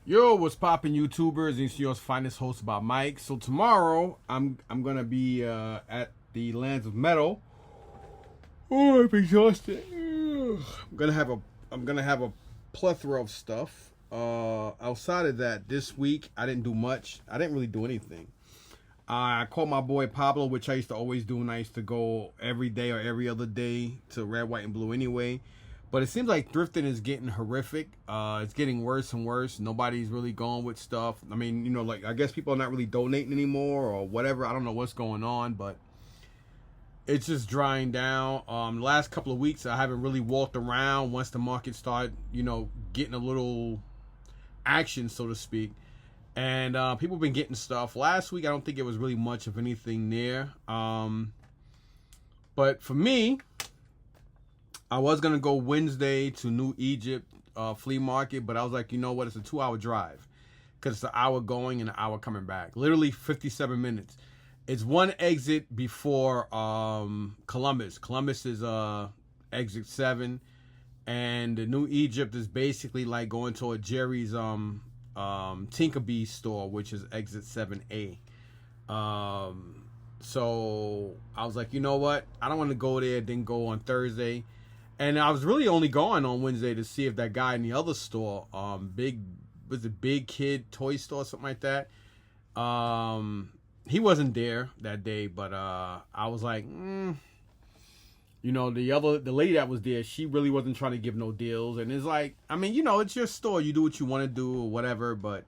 Yo, what's poppin', YouTubers? It's your finest host by Mike. So tomorrow, I'm gonna be at the Lands of Metal. Oh, I'm exhausted. I'm gonna have a plethora of stuff. Outside of that, this week I didn't do much. I didn't really do anything. I called my boy Pablo, which I used to always do, and I used to go every day or every other day to Red, White, and Blue anyway. But it seems like thrifting is getting horrific. It's getting worse and worse. Nobody's really going with stuff. I mean, like I guess people are not really donating anymore or whatever. I don't know what's going on, but it's just drying down. The last couple of weeks, I haven't really walked around once the market started, getting a little action, so to speak. And people have been getting stuff. Last week, I don't think it was really much of anything there. But for me, I was going to go Wednesday to New Egypt flea market, but I was like, you know what? It's a 2-hour drive because it's an hour going and an hour coming back. Literally 57 minutes. It's one exit before Columbus. Columbus is exit 7. And the New Egypt is basically like going to a Jerry's Tinkerbee store, which is exit 7A. So I was like, you know what? I don't want to go there. Didn't go on Thursday. And I was really only going on Wednesday to see if that guy in the other store, Big Kid Toy Store, something like that. He wasn't there that day, but I was like, the lady that was there, she really wasn't trying to give no deals. And it's like, I mean, it's your store. You do what you want to do or whatever. But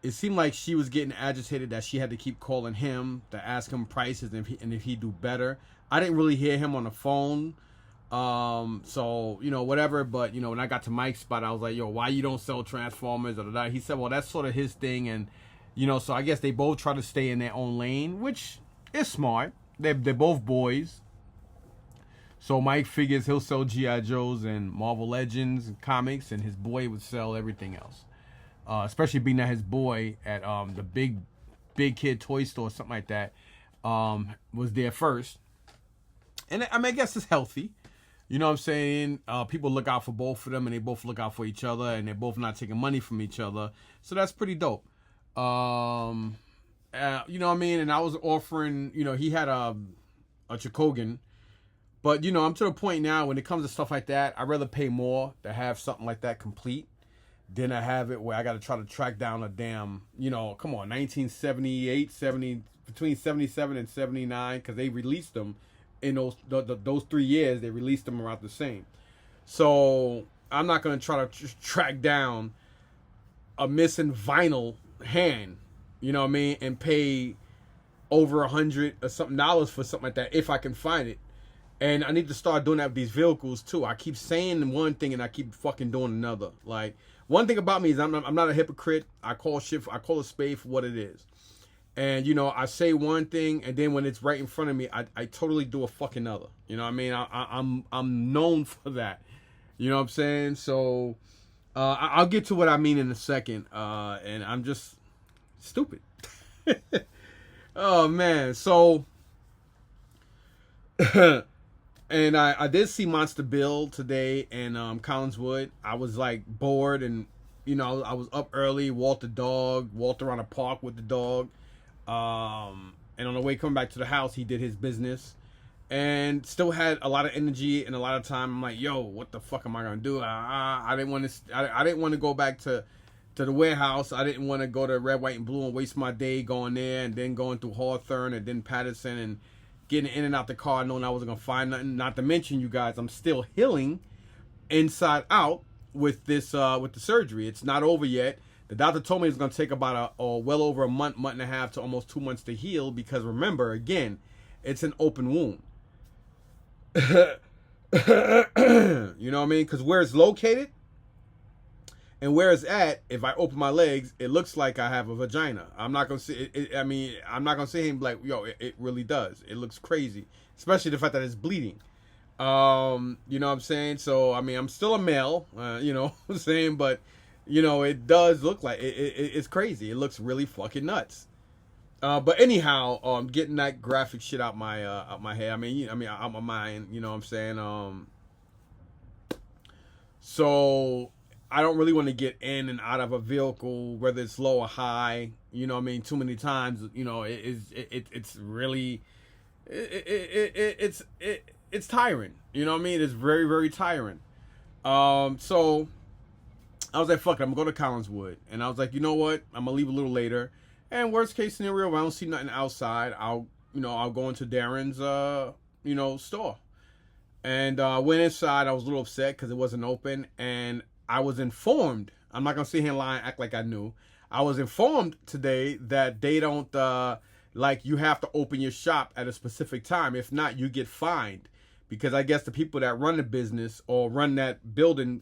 it seemed like she was getting agitated that she had to keep calling him to ask him prices and if he'd do better. I didn't really hear him on the phone. So, whatever. But, when I got to Mike's spot, I was like, yo, why you don't sell Transformers? He said, well, that's sort of his thing. And, so I guess they both try to stay in their own lane, which is smart. They're both boys. So Mike figures he'll sell G.I. Joes and Marvel Legends and comics, and his boy would sell everything else. Especially being that his boy at the big kid toy store, something like that, was there first. And I mean, I guess it's healthy. You know what I'm saying? People look out for both of them, and they both look out for each other, and they're both not taking money from each other. So that's pretty dope. You know what I mean? And I was offering, he had a Chikogan. But, I'm to the point now when it comes to stuff like that, I'd rather pay more to have something like that complete than I have it where I got to try to track down a damn, come on, 1978, between 77 and 79, because they released them in those 3 years. They released them around the same. So I'm not going to try to track down a missing vinyl hand, you know what I mean, and pay over $100 or something dollars for something like that if I can find it. And I need to start doing that with these vehicles too. I keep saying one thing and I keep fucking doing another. Like, one thing about me is I'm not a hypocrite. I call a spade for what it is. And I say one thing, and then when it's right in front of me, I totally do a fucking other. You know what I mean? I'm known for that. You know what I'm saying? So I'll get to what I mean in a second. And I'm just stupid. Oh man. So and I did see Monster Bill today in Collingswood. I was like bored, and I was up early, walked around the park with the dog. And on the way coming back to the house, he did his business and still had a lot of energy and a lot of time. I'm like, yo, what the fuck am I gonna do? I didn't want to go back to the warehouse. I didn't want to go to Red, White, and Blue and waste my day going there and then going through Hawthorne and then Patterson and getting in and out the car knowing I wasn't gonna find nothing. Not to mention, you guys, I'm still healing inside out with this with the surgery. It's not over yet. The doctor told me it's going to take about well over a month and a half to almost 2 months to heal because remember, again, it's an open wound. You know what I mean? Because where it's located and where it's at, if I open my legs, it looks like I have a vagina. I'm not going to say it. I mean, I'm not going to say him like, yo, it really does. It looks crazy, especially the fact that it's bleeding. You know what I'm saying? So, I mean, I'm still a male, you know what I'm saying? But it does look like it's crazy. It looks really fucking nuts. But anyhow, getting that graphic shit out my head. I mean, out my mind. You know what I'm saying? So I don't really want to get in and out of a vehicle, whether it's low or high. You know what I mean? Too many times, you know, it's really it's tiring. You know what I mean? It's very, very tiring. So I was like, fuck it, I'm gonna go to Collingswood. And I was like, you know what? I'm gonna leave a little later. And worst case scenario, if I don't see nothing outside, I'll go into Darren's store. And went inside. I was a little upset because it wasn't open, and I was informed. I'm not gonna sit here and lie and act like I knew. I was informed today that they don't you have to open your shop at a specific time. If not, you get fined, because I guess the people that run the business or run that building,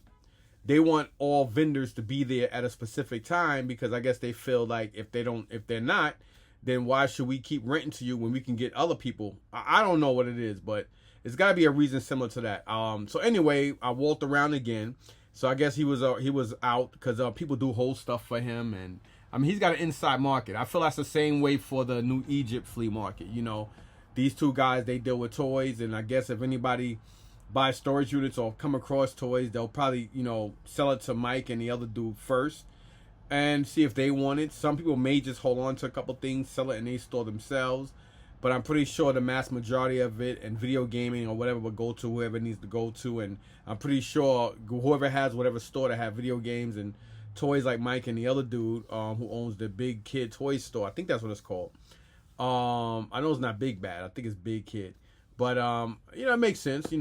they want all vendors to be there at a specific time, because I guess they feel like if they're not, then why should we keep renting to you when we can get other people? I don't know what it is, but it's got to be a reason similar to that. So anyway, I walked around again. So I guess he was out because people do hold stuff for him, and I mean, he's got an inside market. I feel that's the same way for the New Egypt flea market. You know, these two guys, they deal with toys, and I guess if anybody buys storage units or come across toys, they'll probably, sell it to Mike and the other dude first and see if they want it. Some people may just hold on to a couple things, sell it, and they store themselves. But I'm pretty sure the mass majority of it, and video gaming or whatever, will go to whoever it needs to go to. And I'm pretty sure whoever has whatever store that have video games and toys, like Mike and the other dude who owns the Big Kid Toy Store. I think that's what it's called. I know it's not Big Bad. I think it's Big Kid. But it makes sense. You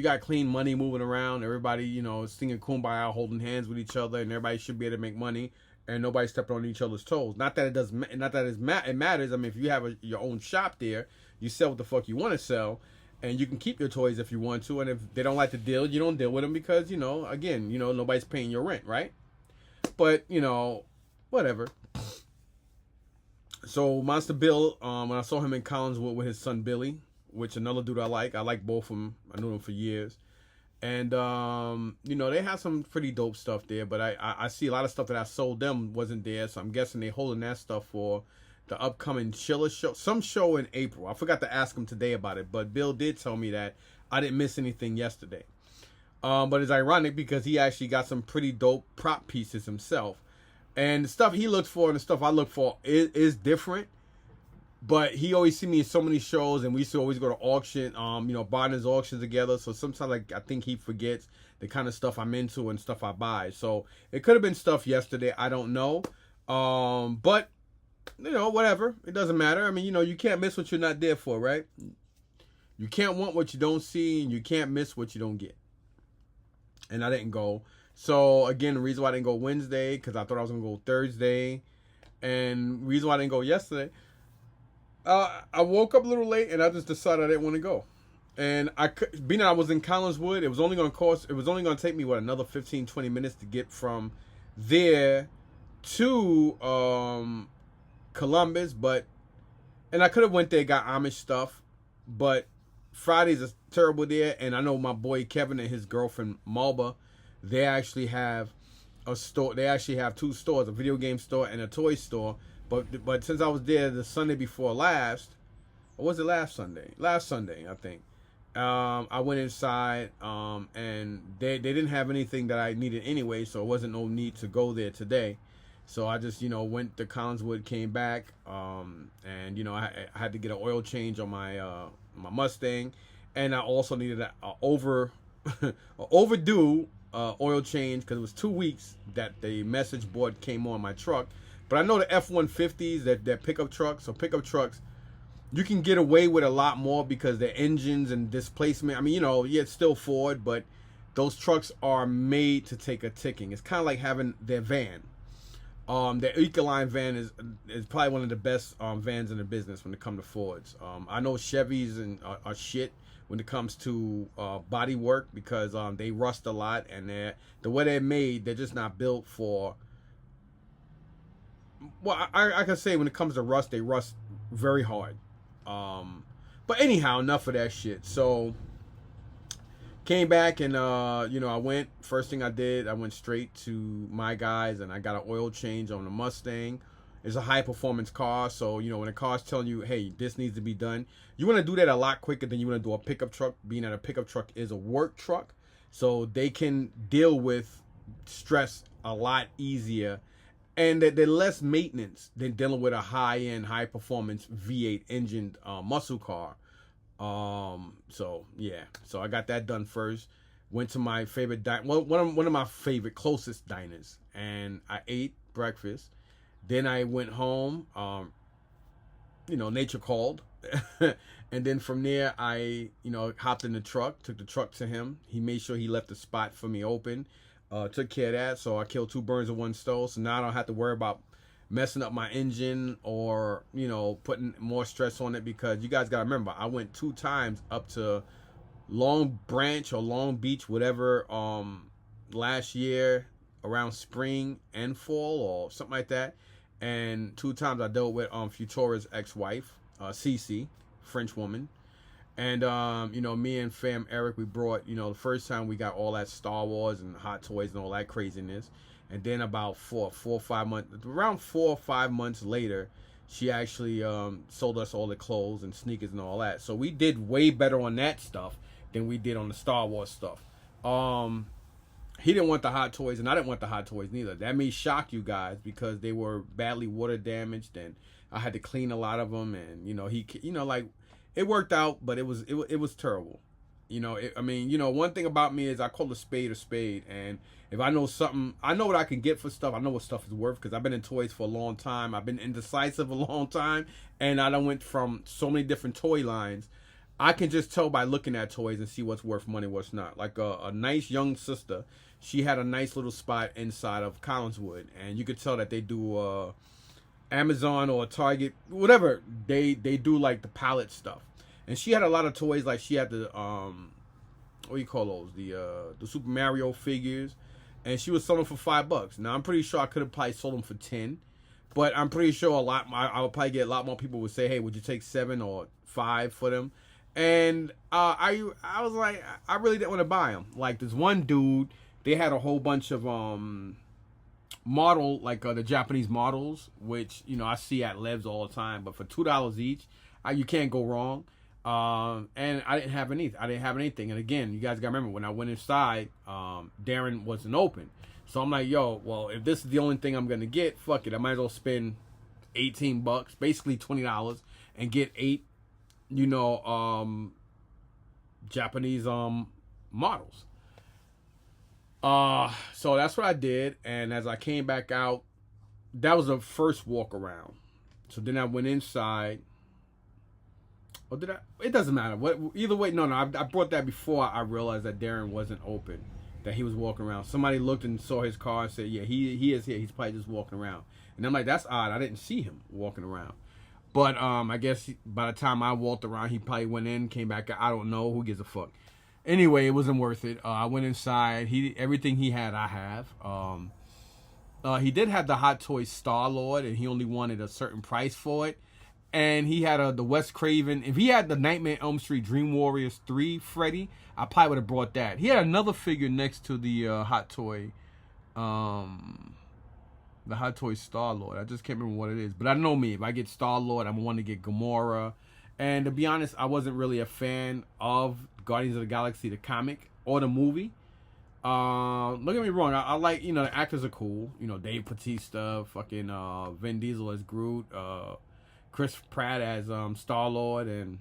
got clean money moving around. Everybody, singing Kumbaya, holding hands with each other, and everybody should be able to make money. And nobody stepping on each other's toes. Not that it doesn't. Not that it matters. I mean, if you have your own shop there, you sell what the fuck you want to sell, and you can keep your toys if you want to. And if they don't like the deal, you don't deal with them because again, nobody's paying your rent, right? But whatever. So Monster Bill, when I saw him in Collingswood with his son Billy, which another dude I like both of them. I knew them for years. And, they have some pretty dope stuff there, but I see a lot of stuff that I sold them wasn't there. So I'm guessing they're holding that stuff for the upcoming Chiller show, some show in April. I forgot to ask him today about it, but Bill did tell me that I didn't miss anything yesterday. But it's ironic because he actually got some pretty dope prop pieces himself. And the stuff he looks for and the stuff I look for is different. But he always see me in so many shows, and we used to always go to auction, buying his auctions together. So sometimes I think he forgets the kind of stuff I'm into and stuff I buy. So it could have been stuff yesterday. I don't know. But, whatever. It doesn't matter. I mean, you can't miss what you're not there for, right? You can't want what you don't see, and you can't miss what you don't get. And I didn't go. So, again, the reason why I didn't go Wednesday, because I thought I was going to go Thursday. And the reason why I didn't go yesterday, I woke up a little late, and I just decided I didn't want to go. And being that I was in Collingswood, it was only going to take me, another 15, 20 minutes to get from there to Columbus. And I could have went there, got Amish stuff, but Fridays is terrible there. And I know my boy Kevin and his girlfriend Malba, they actually have a store. They actually have two stores, a video game store and a toy store. But since I was there the Sunday before last, or was it last Sunday? Last Sunday, I think. I went inside, and they didn't have anything that I needed anyway, so it wasn't no need to go there today. So I just, went to Collingswood, came back, and, I had to get an oil change on my my Mustang, and I also needed an overdue oil change because it was 2 weeks that the message board came on my truck. But I know the F-150s, that pickup trucks, so pickup trucks, you can get away with a lot more because the engines and displacement. I mean, it's still Ford, but those trucks are made to take a ticking. It's kind of like having their van. The Ecoline van is probably one of the best vans in the business when it comes to Fords. I know Chevys are shit when it comes to body work because they rust a lot, and the way they're made, they're just not built for. Well, I can say when it comes to rust, they rust very hard. But anyhow, enough of that shit. So, came back and, I went, first thing I did, I went straight to my guys and I got an oil change on the Mustang. It's a high performance car. So, when a car's telling you, hey, this needs to be done, you want to do that a lot quicker than you want to do a pickup truck, being that a pickup truck is a work truck. so they can deal with stress a lot easier, and they're less maintenance than dealing with a high-end, high-performance V8 engine muscle car. So yeah, so I got that done first. Went to my favorite one of my favorite closest diners, and I ate breakfast. Then I went home. Nature called. And then from there, I hopped in the truck, took the truck to him. He made sure he left the spot for me open. Took care of that, so I killed two birds with one stone. So now I don't have to worry about messing up my engine or putting more stress on it, because you guys gotta remember, I went 2 times up to Long Branch or Long Beach, whatever, last year around spring and fall or something like that. And 2 times I dealt with Futura's ex-wife, Cece, French woman. And me and fam Eric, we brought, the first time we got all that Star Wars and Hot Toys and all that craziness. And then about 4 or 5 months, around 4 or 5 months later, she actually sold us all the clothes and sneakers and all that. So we did way better on that stuff than we did on the Star Wars stuff. He didn't want the Hot Toys, and I didn't want the Hot Toys neither. That may shock you guys, because they were badly water damaged, and I had to clean a lot of them. And it worked out, but it was terrible. One thing about me is I call a spade, and if I know something, I know what I can get for stuff. I know what stuff is worth, because I've been in toys for a long time. I've been indecisive a long time, and I done went from so many different toy lines. I can just tell by looking at toys and see what's worth money, what's not. Like a nice young sister, she had a nice little spot inside of Collingswood, and you could tell that they do Amazon or Target, whatever. They do like the pallet stuff, and she had a lot of toys. Like she had the what do you call those? The Super Mario figures, and she was selling for $5. Now I'm pretty sure I could have probably sold them for 10, but I'm pretty sure I would probably get a lot more people would say, hey, would you take 7 or 5 for them? And I was like, I really didn't want to buy them. Like this one dude, they had a whole bunch of model, like the Japanese models, which I see at Levs all the time. But for $2 each, you can't go wrong. And I didn't have anything. And again, you guys gotta remember, when I went inside, Darren wasn't open. So I'm like, yo, well, if this is the only thing I'm gonna get, fuck it. I might as well spend $18, basically $20, and get 8, Japanese models. So that's what I did. And as I came back out, that was the first walk around. So then I went inside. Or did I? It doesn't matter. Either way, no. I brought that before I realized that Darren wasn't open, that he was walking around. Somebody looked and saw his car and said, yeah, he is here. He's probably just walking around. And I'm like, that's odd. I didn't see him walking around. But I guess by the time I walked around, he probably went in, came back out. I don't know. Who gives a fuck? Anyway, it wasn't worth it. I went inside. Everything he had, I have. He did have the Hot Toys Star-Lord, and he only wanted a certain price for it. And he had the Wes Craven. If he had the Nightmare on Elm Street Dream Warriors 3 Freddy, I probably would have brought that. He had another figure next to the Hot Toy, the Hot Toy Star-Lord. I just can't remember what it is. But I know me. If I get Star-Lord, I'm going to get Gamora. And to be honest, I wasn't really a fan of Guardians of the Galaxy, the comic, or the movie. Don't get me wrong. I like, the actors are cool. Dave Bautista, fucking Vin Diesel as Groot, Chris Pratt as Star-Lord, and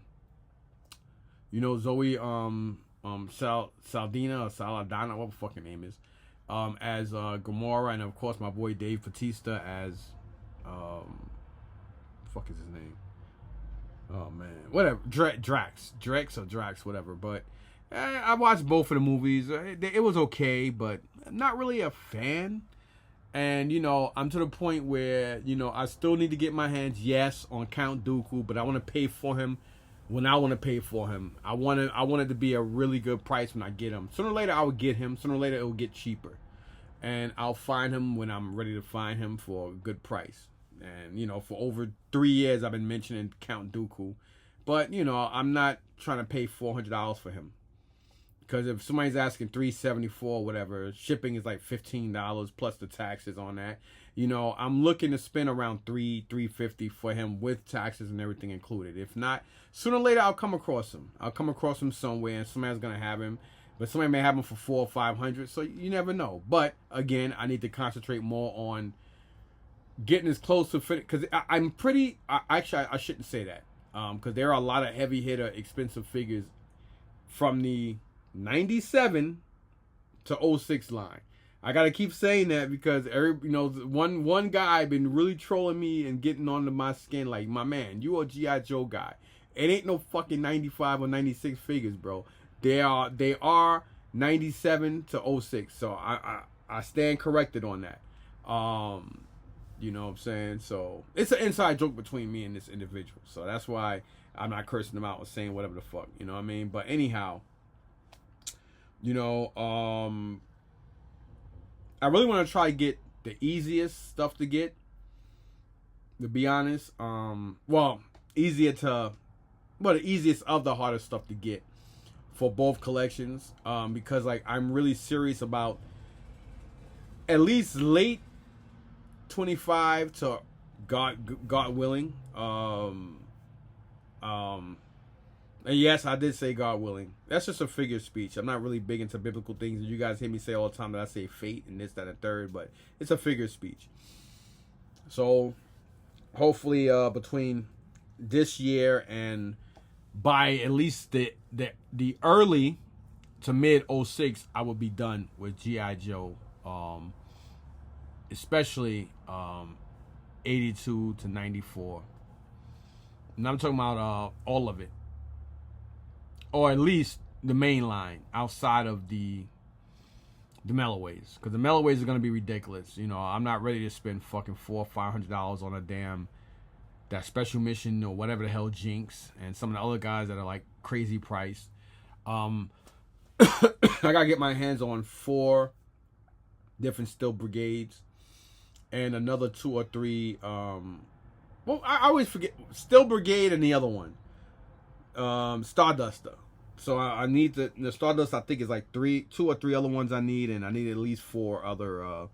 Zoe Saldana or Saladana, what the fucking name is, as Gamora, and of course my boy Dave Bautista as fuck is his name? Oh man, whatever, Drax, whatever. But I watched both of the movies. It was okay, but I'm not really a fan. And I'm to the point where I still need to get my hands, yes, on Count Dooku, but I want to pay for him when I want to pay for him. I want it to be a really good price when I get him. Sooner or later I will get him. Sooner or later it will get cheaper, and I'll find him when I'm ready to find him for a good price. And for over 3 years I've been mentioning Count Dooku, but I'm not trying to pay $400 for him. Because if somebody's asking $374 or whatever, shipping is like $15 plus the taxes on that. I'm looking to spend around $350 for him with taxes and everything included. If not, sooner or later I'll come across him. I'll come across him somewhere, and somebody's gonna have him. but somebody may have them for 400 or 500. So you never know. But again, I need to concentrate more on getting as close to fit, because I'm pretty. Actually, I shouldn't say that, because there are a lot of heavy hitter, expensive figures from the 97 to 06 line. I gotta keep saying that because one guy been really trolling me and getting onto my skin, like, my man, you a G.I. Joe guy. It ain't no fucking 95 or 96 figures, bro. They are 97 to 06. So I stand corrected on that. You know what I'm saying? So it's an inside joke between me and this individual. So that's why I'm not cursing them out or saying whatever the fuck. You know what I mean? But anyhow, I really want to try to get the easiest stuff to get. To be honest, the easiest of the hardest stuff to get for both collections. Because like I'm really serious about at least late 25 to God willing. And yes, I did say God willing. That's just a figure of speech. I'm not really big into biblical things. You guys hear me say all the time that I say fate and this, that, and third, but it's a figure of speech. So hopefully between this year and by at least the early to mid 06, I will be done with G.I. Joe, especially 82 to 94. And I'm talking about all of it. Or at least the main line outside of the melloways, because the melloways are gonna be ridiculous. I'm not ready to spend fucking $400 or $500 on a damn that special mission or whatever the hell Jinx and some of the other guys that are like crazy priced. I gotta get my hands on 4 different Steel Brigades and another 2 or 3. I always forget Steel Brigade and the other one. Starduster. So I need the Stardust. I think is like 2 or 3 other ones I need, and I need at least 4 other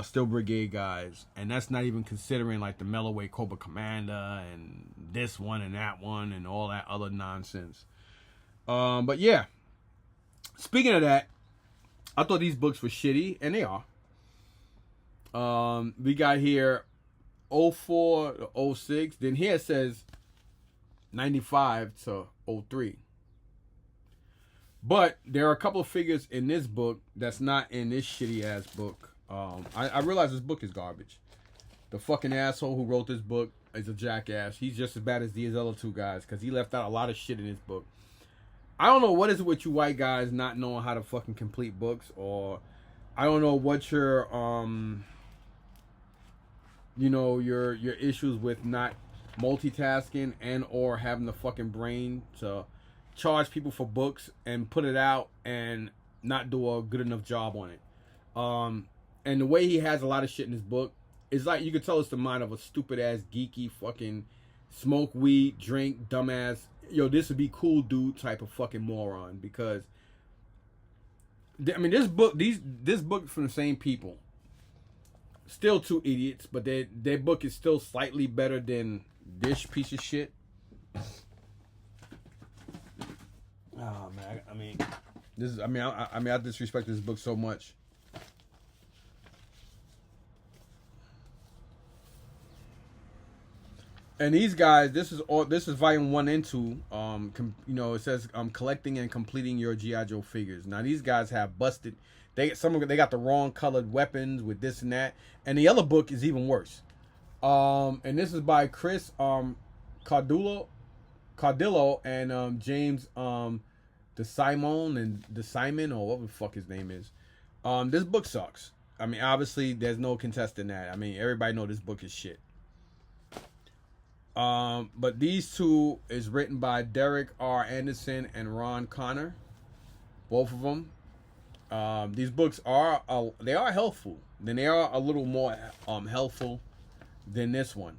Steel Brigade guys, and that's not even considering like the Mellowweight Cobra Commander and this one and that one and all that other nonsense. But yeah, speaking of that, I thought these books were shitty, and they are. We got here 04 to 06. Then here it says 95 to 03. But there are a couple of figures in this book that's not in this shitty ass book. I realize this book is garbage. The fucking asshole who wrote this book is a jackass. He's just as bad as these other 2 guys because he left out a lot of shit in this book. I don't know what is it with you white guys not knowing how to fucking complete books, or I don't know what your your issues with not multitasking and or having the fucking brain to charge people for books and put it out and not do a good enough job on it. And the way he has a lot of shit in his book is like you could tell it's the mind of a stupid ass geeky fucking smoke weed, drink, dumbass, this would be cool dude type of fucking moron. Because I mean this book from the same people. Still 2 idiots, but their book is still slightly better than this piece of shit. Oh man, I disrespect this book so much. And these guys, this is volume 1 and 2. It says collecting and completing your G.I. Joe figures. Now these guys have busted. They got the wrong colored weapons with this and that. And the other book is even worse. And this is by Chris Cardillo and James DeSimon or whatever the fuck his name is. This book sucks. I mean, obviously there's no contesting that. I mean, everybody know this book is shit. But these 2 is written by Derek R. Anderson and Ron Connor, both of them. These books are helpful. Then they are a little more helpful than this one.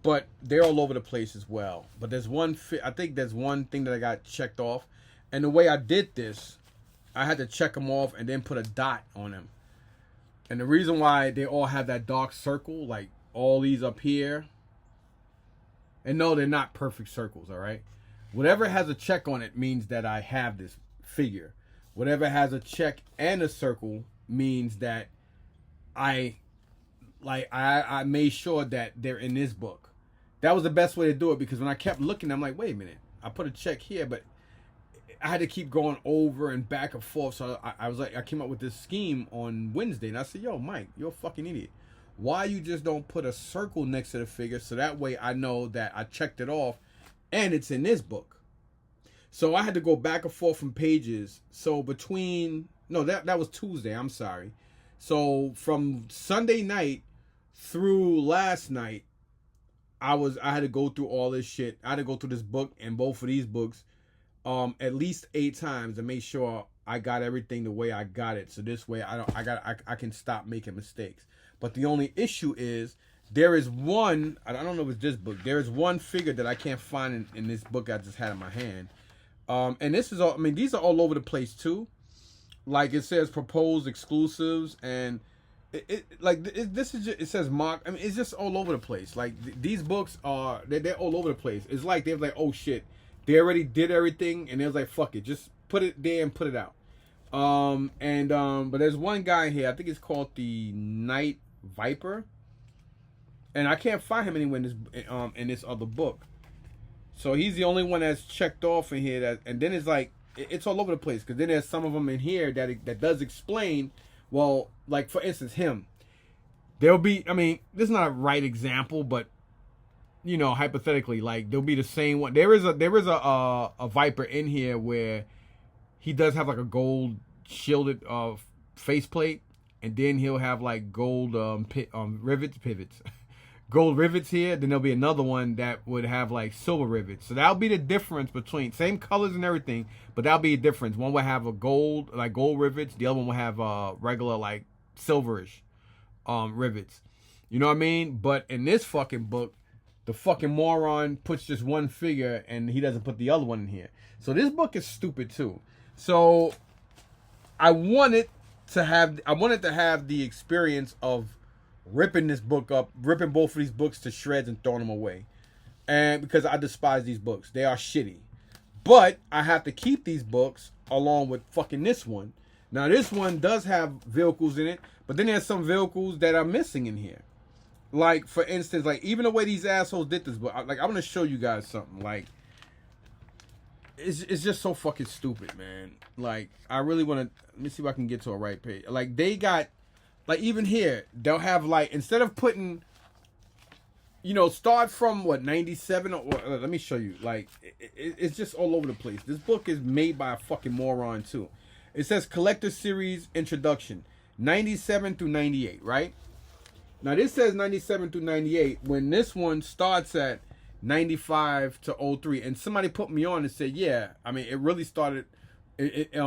But they're all over the place as well. But there's one thing that I got checked off, and the way I did this, I had to check them off and then put a dot on them. And the reason why they all have that dark circle, like all these up here, and no, they're not perfect circles, all right? Whatever has a check on it means that I have this figure. Whatever has a check and a circle means that I made sure that they're in this book. That was the best way to do it, because when I kept looking, I'm like, wait a minute, I put a check here, but I had to keep going over and back and forth. So I was like, I came up with this scheme on Wednesday, and I said, yo, Mike, you're a fucking idiot. Why you just don't put a circle next to the figure, so that way I know that I checked it off and it's in this book. So I had to go back and forth from pages. So that was Tuesday, I'm sorry. So from Sunday night through last night, I had to go through all this shit. I had to go through this book and both of these books at least 8 times to make sure I got everything the way I got it. So this way I can stop making mistakes. But the only issue is there is one, I don't know if it's this book, there is one figure that I can't find in this book I just had in my hand. And this is all, I mean, these are all over the place too. Like it says proposed exclusives, and it says mock. I mean, it's just all over the place. Like these books they're all over the place. It's like they're like, oh shit, they already did everything, and they was like, fuck it, just put it there and put it out. But there's one guy here, I think it's called the Night Viper, and I can't find him anywhere in this other book. So he's the only one that's checked off in here. And then it's like it's all over the place, because then there's some of them in here that does explain. Well, like for instance, him. There'll be, I mean, this is not a right example, but you know, hypothetically, like there'll be the same one. There is a Viper in here where he does have like a gold shielded faceplate, and then he'll have like gold pivots. Gold rivets here. Then there'll be another one that would have like silver rivets. So that'll be the difference between same colors and everything, but that'll be a difference. One will have a gold rivets. The other one will have regular like silverish rivets. You know what I mean? But in this fucking book, the fucking moron puts just one figure and he doesn't put the other one in here. So this book is stupid too. So I wanted to have the experience of ripping this book up, ripping both of these books to shreds and throwing them away. And because I despise these books. They are shitty. But I have to keep these books along with fucking this one. Now this one does have vehicles in it, but then there's some vehicles that are missing in here. Like for instance, like even the way these assholes did this book, like I'm gonna show you guys something. Like it's just so fucking stupid, man. Like I really wanna, let me see if I can get to a right page. Like they got, like even here, they'll have like, instead of putting, you know, start from what, 97 or let me show you. Like it's just all over the place. This book is made by a fucking moron too. It says Collector Series Introduction, 97 through 98, right? Now this says 97 through 98 when this one starts at 95 to 03. And somebody put me on and said, yeah, I mean, it really started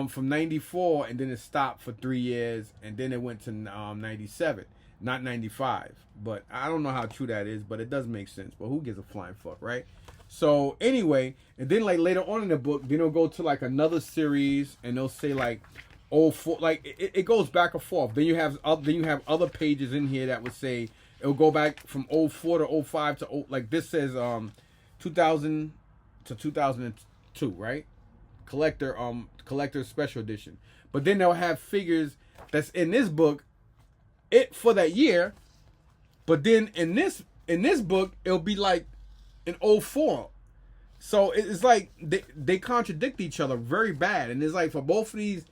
from 94, and then it stopped for 3 years, and then it went to 97, not 95. But I don't know how true that is, but it does make sense. But who gives a flying fuck, right? So anyway, and then like later on in the book, then it'll go to like another series, and they'll say like 04, like it goes back and forth. Then you have other pages in here that would say it'll go back from 04 to 05 to like this says 2000 to 2002, right? Collector Special Edition. But then they'll have figures that's in this book for that year, but then in this book it'll be like in 04. So it's like they contradict each other very bad, and it's like for both of these,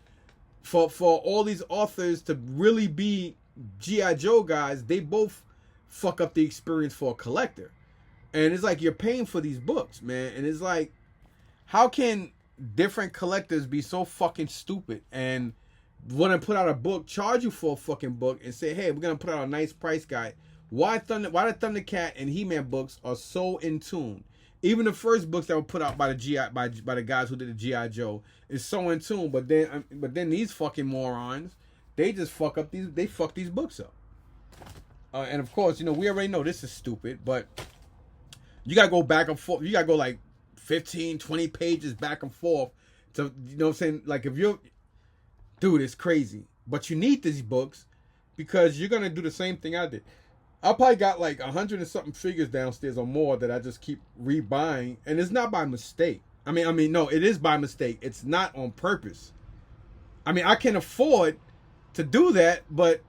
for all these authors to really be G.I. Joe guys, they both fuck up the experience for a collector. And it's like you're paying for these books, man, and it's like, how can different collectors be so fucking stupid and want to put out a book, charge you for a fucking book, and say, hey, we're gonna put out a nice price guide? Why the Thundercat and He-Man books are so in tune? Even the first books that were put out by the guys who did the G.I. Joe is so in tune, but then these fucking morons, they just fuck these books up. And of course, you know, we already know this is stupid, but you gotta go back and forth. You gotta go like 15, 20 pages back and forth to, you know what I'm saying? Like if you're, dude, it's crazy. But you need these books because you're gonna do the same thing I did. I probably got like 100 and something figures downstairs or more that I just keep rebuying, and it's not by mistake. No, it is by mistake. It's not on purpose. I mean, I can afford to do that, but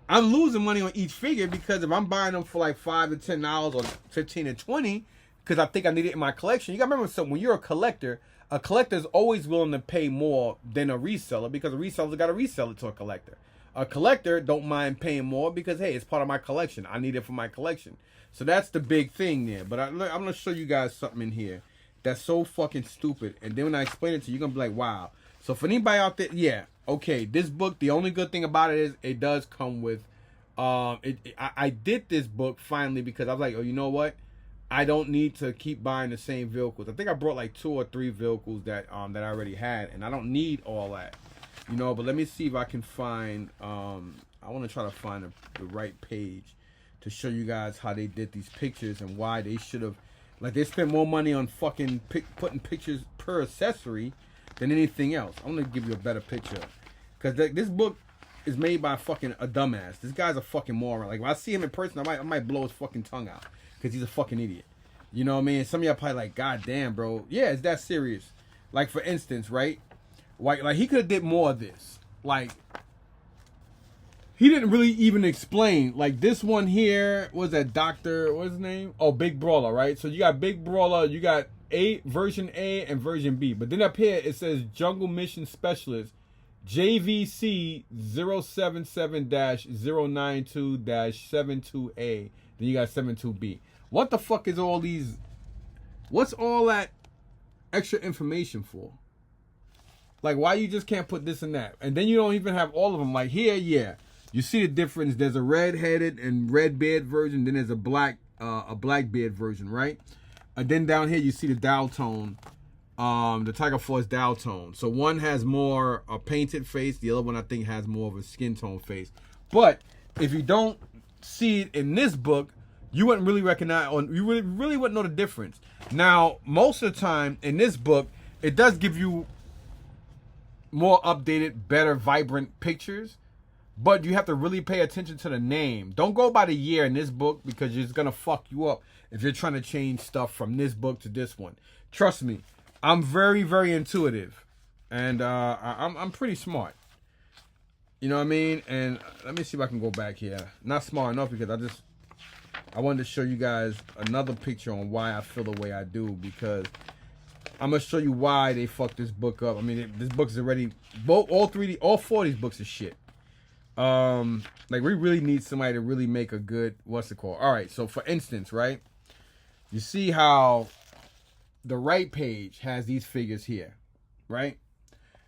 I'm losing money on each figure because if I'm buying them for like $5 to $10 or 15 to 20, because I think I need it in my collection. You gotta remember something. When you're a collector is always willing to pay more than a reseller because a reseller's got to resell it to a collector. A collector don't mind paying more because, hey, it's part of my collection. I need it for my collection. So that's the big thing there. But I'm going to show you guys something in here that's so fucking stupid. And then when I explain it to you, you're going to be like, wow. So for anybody out there, yeah, okay, this book, the only good thing about it is it does come with, I did this book finally because I was like, oh, you know what? I don't need to keep buying the same vehicles. I think I brought like 2 or 3 vehicles that I already had, and I don't need all that, you know. But let me see if I can find. I want to try to find the right page to show you guys how they did these pictures and why they should have, like, they spent more money on fucking putting pictures per accessory than anything else. I'm gonna give you a better picture because this book is made by fucking a dumbass. This guy's a fucking moron. Like when I see him in person, I might blow his fucking tongue out. Because he's a fucking idiot. You know what I mean? Some of y'all probably like, God damn, bro. Yeah, it's that serious. Like, for instance, right? Like he could have did more of this. Like, he didn't really even explain. Like, this one here, was that Dr. What's his name? Oh, Big Brawler, right? So you got Big Brawler, you got version A and version B. But then up here, it says Jungle Mission Specialist, JVC 077-092-72A. Then you got 72B. What the fuck is all these? What's all that extra information for? Like, why you just can't put this and that? And then you don't even have all of them. Like here, yeah. You see the difference. There's a red-headed and red-beard version. Then there's a black-beard version, right? And then down here, you see the Dow tone. The Tiger Force Dow tone. So one has more a painted face. The other one, I think, has more of a skin tone face. But if you don't see it in this book, you wouldn't really recognize, or you really wouldn't know the difference. Now, most of the time in this book, it does give you more updated, better, vibrant pictures, but you have to really pay attention to the name. Don't go by the year in this book because it's gonna fuck you up if you're trying to change stuff from this book to this one. Trust me, I'm very, very intuitive, and I'm pretty smart. You know what I mean? And let me see if I can go back here. Not smart enough because I wanted to show you guys another picture on why I feel the way I do, because I'm gonna show you why they fucked this book up. I mean, this book is already all 4 of these books are shit. Like, we really need somebody to really make a good, what's it called? All right, so for instance, right? You see how the right page has these figures here, right?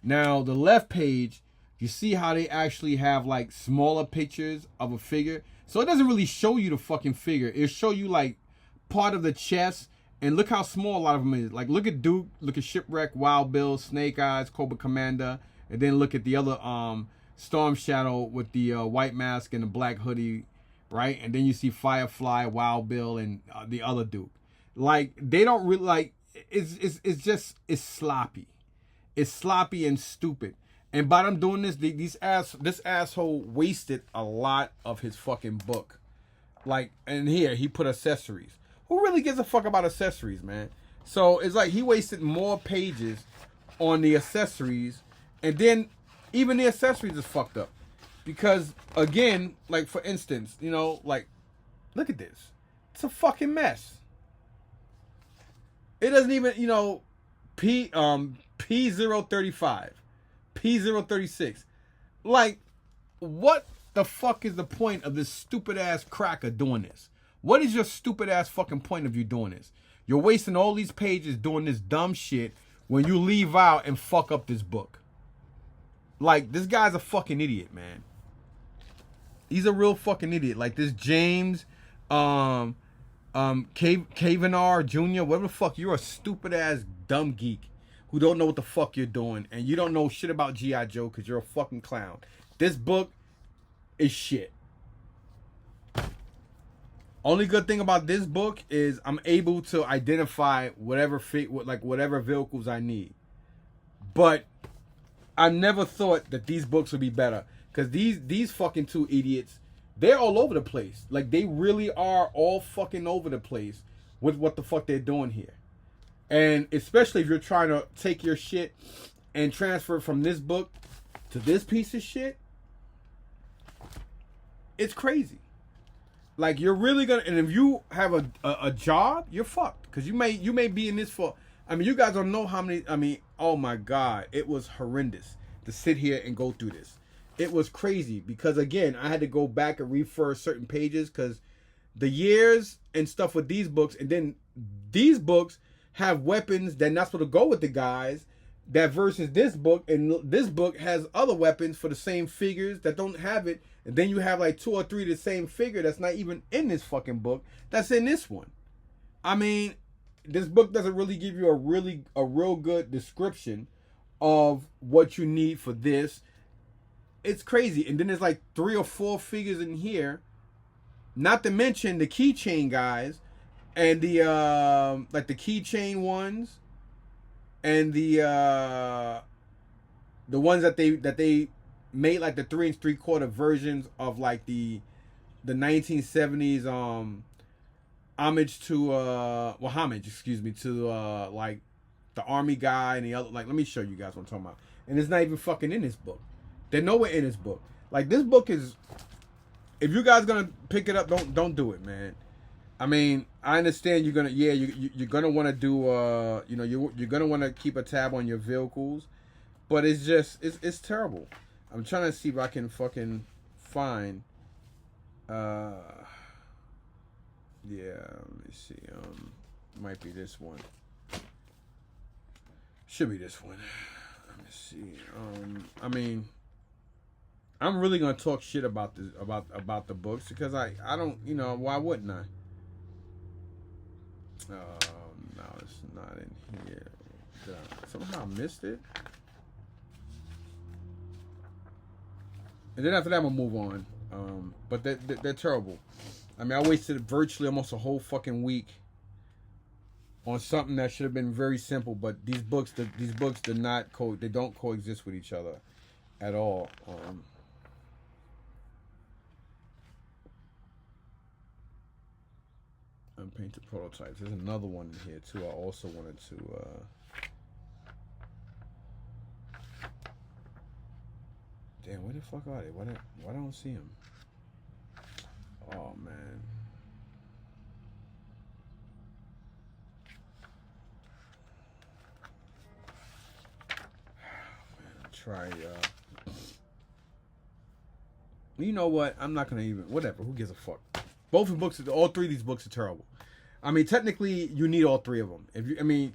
Now, the left page, you see how they actually have like smaller pictures of a figure. So it doesn't really show you the fucking figure. It'll show you like part of the chest. And look how small a lot of them is. Like, look at Duke, look at Shipwreck, Wild Bill, Snake Eyes, Cobra Commander. And then look at the other Storm Shadow with the white mask and the black hoodie, right? And then you see Firefly, Wild Bill, and the other Duke. Like, they don't really, like, it's sloppy. It's sloppy and stupid. And by them doing this, this asshole wasted a lot of his fucking book. Like, and here, he put accessories. Who really gives a fuck about accessories, man? So, it's like he wasted more pages on the accessories. And then, even the accessories is fucked up. Because, again, like, for instance, you know, like, look at this. It's a fucking mess. It doesn't even, you know, P035. P036. Like, what the fuck is the point of this stupid ass cracker doing this? What is your stupid ass fucking point of you doing this? You're wasting all these pages doing this dumb shit when you leave out and fuck up this book. Like, this guy's a fucking idiot, man. He's a real fucking idiot. Like, this James Kavanagh Jr., whatever the fuck, you're a stupid ass dumb geek who don't know what the fuck you're doing, and you don't know shit about G.I. Joe because you're a fucking clown. This book is shit. Only good thing about this book is I'm able to identify whatever vehicles I need. But I never thought that these books would be better, because these fucking 2 idiots, they're all over the place. Like, they really are all fucking over the place with what the fuck they're doing here. And especially if you're trying to take your shit and transfer it from this book to this piece of shit, it's crazy. Like, you're really gonna, and if you have a job, you're fucked, because you may be in this for, I mean, you guys don't know how many, I mean, oh my god, it was horrendous to sit here and go through this. It was crazy, because again, I had to go back and refer certain pages, because the years and stuff with these books, and then these books have weapons that not supposed to go with the guys, that versus this book, and this book has other weapons for the same figures that don't have it, and then you have like 2 or 3 of the same figure that's not even in this fucking book that's in this one. I mean, this book doesn't really give you a real good description of what you need for this. It's crazy. And then there's like 3 or 4 figures in here, not to mention the keychain guys and the like the keychain ones, and the ones that they made like the 3 3/4 versions of, like the 1970s homage to like the army guy and the other, like, let me show you guys what I'm talking about. And it's not even fucking in this book. They're nowhere in this book. Like, this book is, if you guys gonna pick it up, don't do it, man. I mean, I understand you're gonna, yeah, you're gonna want to do, you know, you're gonna want to keep a tab on your vehicles, but it's just, it's terrible. I'm trying to see if I can fucking find, yeah, let me see, might be this one. Should be this one. Let me see. I mean, I'm really gonna talk shit about this, about the books, because I don't, you know, why wouldn't I? No, it's not in here. Did I somehow missed it? And then after that, I'm gonna move on. But they're terrible. I mean, I wasted virtually almost a whole fucking week on something that should have been very simple. But these books do not they don't coexist with each other at all. Unpainted prototypes. There's another one in here too. I also wanted to. Damn, where the fuck are they? Why don't I see them? Oh man. Try. You know what? I'm not gonna even. Whatever. Who gives a fuck? Both of the books, all 3 of these books are terrible. I mean, technically, you need all 3 of them. I mean,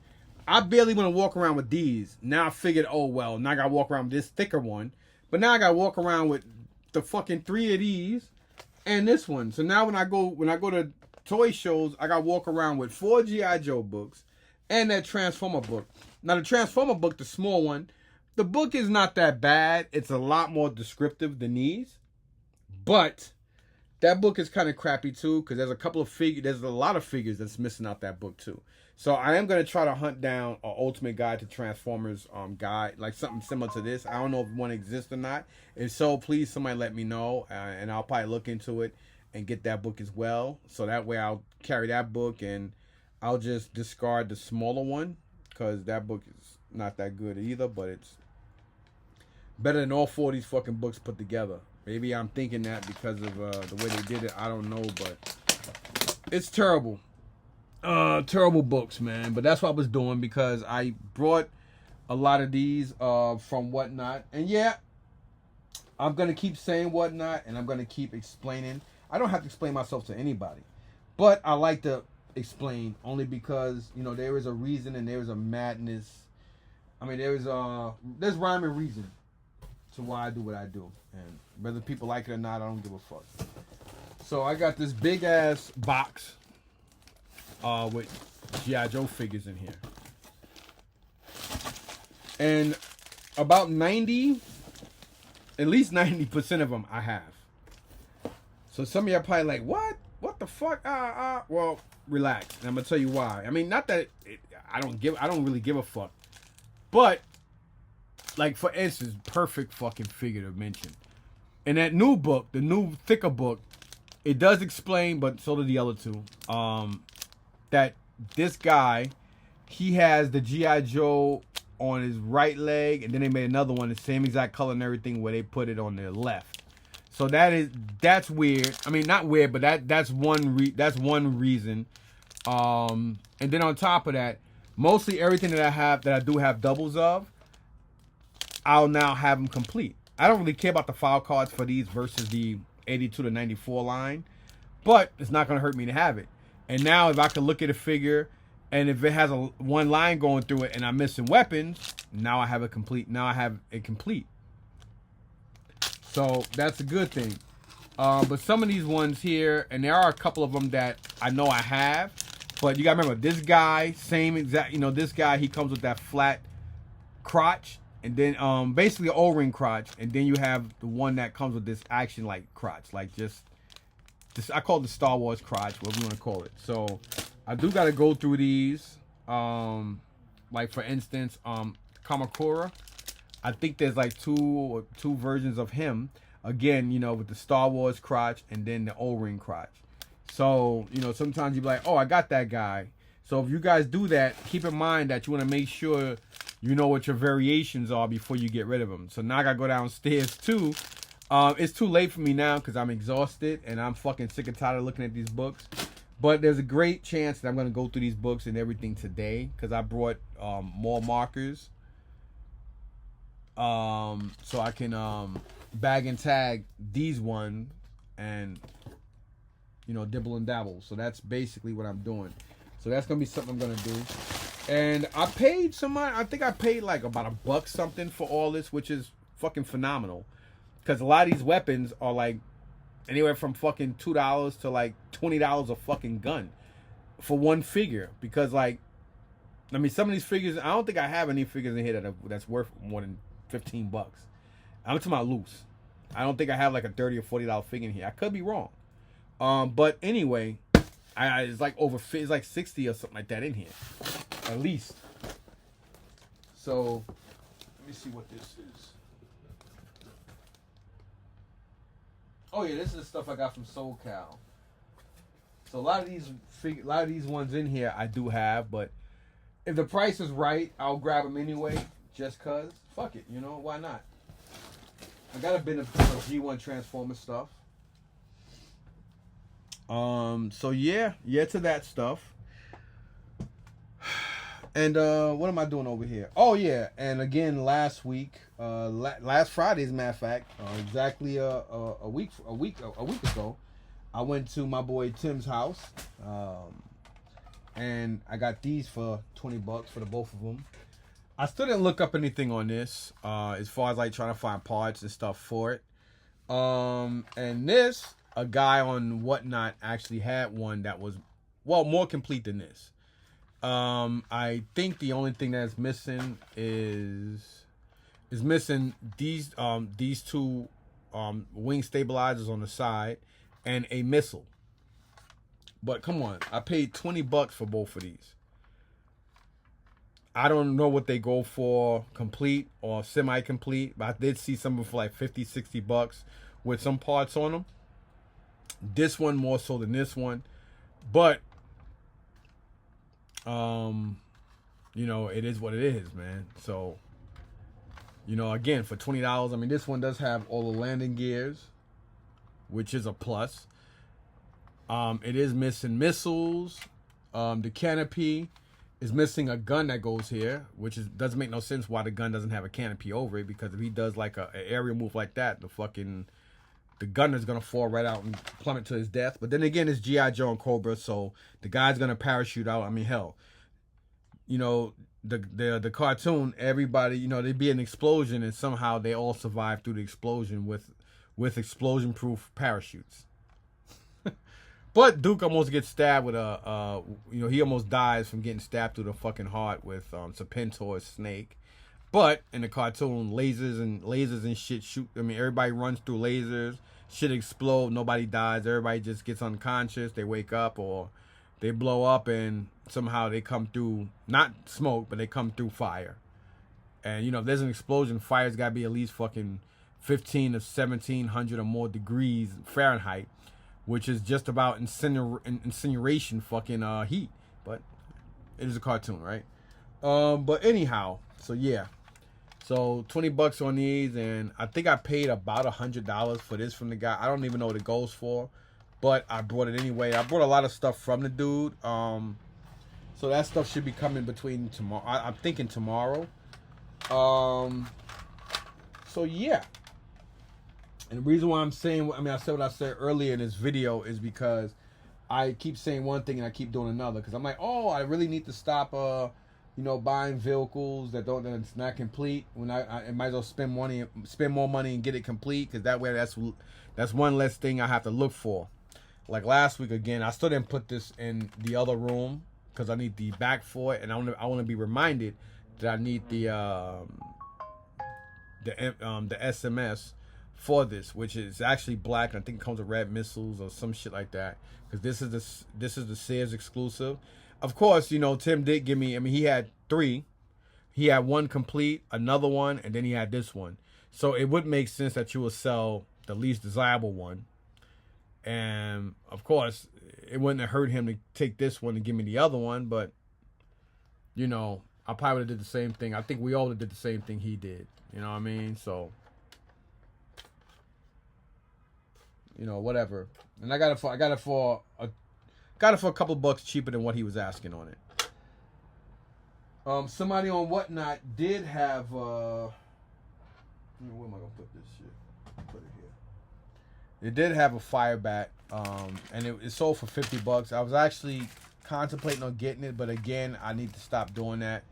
I barely want to walk around with these. Now I figured, oh well, now I gotta walk around with this thicker one. But now I gotta walk around with the fucking 3 of these and this one. So now when I go to toy shows, I gotta walk around with 4 G.I. Joe books and that Transformer book. Now the Transformer book, the small one, the book is not that bad. It's a lot more descriptive than these, but that book is kind of crappy too, because there's a lot of figures that's missing out that book too. So I am going to try to hunt down an Ultimate Guide to Transformers guide, like something similar to this. I don't know if one exists or not. If so, please somebody let me know, and I'll probably look into it and get that book as well. So that way I'll carry that book, and I'll just discard the smaller one, because that book is not that good either, but it's better than all 4 of these fucking books put together. Maybe I'm thinking that because of the way they did it. I don't know, but it's terrible. Terrible books, man. But that's what I was doing, because I brought a lot of these from Whatnot. And yeah, I'm going to keep saying Whatnot, and I'm going to keep explaining. I don't have to explain myself to anybody, but I like to explain, only because, you know, there is a reason and there is a madness. I mean, there's rhyme and reason to why I do what I do. And whether people like it or not, I don't give a fuck. So I got this big ass box with G.I. Joe figures in here. And about at least 90% of them I have. So some of y'all probably like, what? What the fuck? Well, relax. And I'm gonna tell you why. I mean, not that I don't really give a fuck. But, like, for instance, perfect fucking figure to mention. In that new book, the new thicker book, it does explain, but so do the other 2, that this guy, he has the G.I. Joe on his right leg, and then they made another one, the same exact color and everything, where they put it on their left. So that's weird. I mean, not weird, but that's one reason. And then on top of that, mostly everything that I do have doubles of, I'll now have them complete. I don't really care about the file cards for these versus the 82 to 94 line, but it's not going to hurt me to have it. And now if I can look at a figure, and if it has one line going through it and I'm missing weapons, now I have it complete. Now I have it complete. So that's a good thing. But some of these ones here, and there are a couple of them that I know I have, but you got to remember, this guy, same exact, this guy, he comes with that flat crotch, and then basically an O-ring crotch, and then you have the one that comes with this action like crotch, like just I call it the Star Wars crotch, whatever you want to call it. So I do got to go through these. Like for instance, Kamakura. I think there's like two versions of him. Again, with the Star Wars crotch and then the O-ring crotch. So, sometimes you be like, oh, I got that guy. So if you guys do that, keep in mind that you want to make sure you know what your variations are before you get rid of them. So now I got to go downstairs too. It's too late for me now because I'm exhausted and I'm fucking sick and tired of looking at these books. But there's a great chance that I'm going to go through these books and everything today because I brought more markers. So I can bag and tag these ones and dibble and dabble. So that's basically what I'm doing. So that's gonna be something I'm gonna do. And I paid I think I paid like about $1 something for all this, which is fucking phenomenal. Because a lot of these weapons are like anywhere from fucking $2 to like $20 a fucking gun for one figure. Because like, I mean, some of these figures, I don't think I have any figures in here that's worth more than $15. I'm talking about loose. I don't think I have like a $30 or $40 figure in here. I could be wrong. But anyway, it's like it's like 60 or something like that in here, at least. So let me see what this is. Oh yeah, this is the stuff I got from SoCal. So a lot of these ones in here I do have, but if the price is right, I'll grab them anyway. Just cause, fuck it, why not? I got a bit of G1 Transformer stuff. So yeah to that stuff. And what am I doing over here? Oh yeah, and again last week, last Friday, as a matter of fact, exactly a week ago, I went to my boy Tim's house, and I got these for $20 for the both of them. I still didn't look up anything on this, as far as like trying to find parts and stuff for it. And this, a guy on Whatnot actually had one that was, more complete than this. I think the only thing that's missing is missing these two wing stabilizers on the side and a missile. But come on, I paid $20 for both of these. I don't know what they go for, complete or semi-complete, but I did see some for like $50, $60 with some parts on them. This one more so than this one, but it is what it is, man. So, again, for $20, I mean, this one does have all the landing gears, which is a plus. It is missing missiles. The canopy is missing a gun that goes here, which doesn't make no sense why the gun doesn't have a canopy over it, because if he does like an aerial move like that, the gun is going to fall right out and plummet to his death. But then again, it's G.I. Joe and Cobra, so the guy's going to parachute out. I mean, hell, the cartoon, everybody, there'd be an explosion and somehow they all survive through the explosion with explosion-proof parachutes. But Duke almost gets stabbed with he almost dies from getting stabbed through the fucking heart with Serpentor's snake. But in the cartoon, lasers and shit shoot. I mean, everybody runs through lasers. Shit explode. Nobody dies. Everybody just gets unconscious. They wake up or they blow up, and somehow they come through, not smoke, but they come through fire. And, if there's an explosion, fire's got to be at least fucking 15 to 1700 or more degrees Fahrenheit, which is just about incineration fucking heat. But it is a cartoon, right? But anyhow, so yeah. So $20 on these, and I think I paid about $100 for this from the guy. I don't even know what it goes for, but I brought it anyway. I brought a lot of stuff from the dude. So that stuff should be coming between tomorrow. I'm thinking tomorrow. So yeah. And the reason why I'm saying, I mean, I said what I said earlier in this video is because I keep saying one thing and I keep doing another. Because I'm like, oh, I really need to stop, buying vehicles that's not complete. When I might as well spend more money and get it complete. Because that way, that's one less thing I have to look for. Like last week again, I still didn't put this in the other room because I need the back for it, and I want to be reminded that I need the SMS for this, which is actually black. I think it comes with red missiles or some shit like that. Because this is the Sears exclusive. Of course, Tim did give me. I mean, he had 3. He had 1 complete, another one, and then he had this one. So it would make sense that you would sell the least desirable one. And of course, it wouldn't have hurt him to take this one and give me the other one. But I probably would have did the same thing. I think we all did the same thing he did. You know what I mean? So. Whatever. And I got it for a couple bucks cheaper than what he was asking on it. Somebody on Whatnot did have where am I gonna put this shit? Put it here. They did have a fire bat, and it sold for $50. I was actually contemplating on getting it, but again, I need to stop doing that.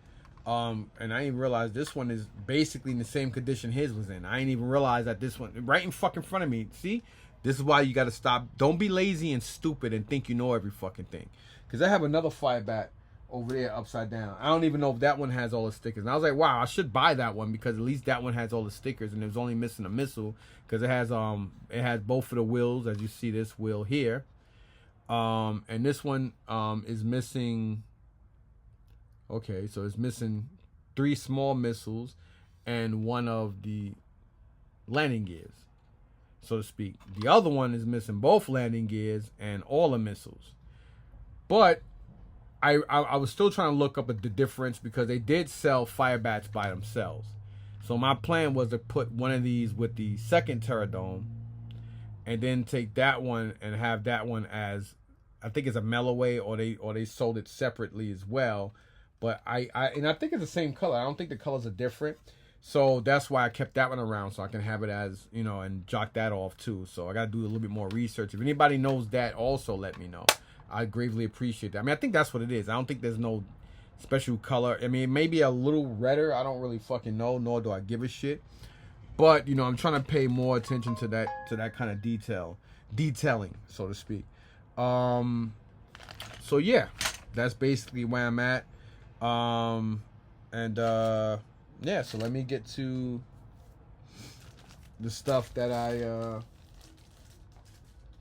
And I didn't even realize this one is basically in the same condition his was in. I didn't even realize that this one right in fucking front of me. See? This is why you got to stop. Don't be lazy and stupid and think you know every fucking thing. Because I have another fire bat over there upside down. I don't even know if that one has all the stickers. And I was like, wow, I should buy that one because at least that one has all the stickers and it was only missing a missile because it has both of the wheels, as you see this wheel here. And this one is missing. Okay, so it's missing 3 small missiles and 1 of the landing gears, so to speak. The other one is missing both landing gears and all the missiles. But I was still trying to look up the difference because they did sell fire bats by themselves. So my plan was to put one of these with the second Terradome and then take that one and have that one as, I think it's a Melloway, or they sold it separately as well. But I think it's the same color. I don't think the colors are different. So that's why I kept that one around, so I can have it as, and jot that off too. So I got to do a little bit more research. If anybody knows that, also let me know. I gravely appreciate that. I mean, I think that's what it is. I don't think there's no special color. I mean, maybe a little redder. I don't really fucking know, nor do I give a shit. But, I'm trying to pay more attention to that kind of detailing, so to speak. So yeah, that's basically where I'm at. Yeah, so let me get to the stuff that I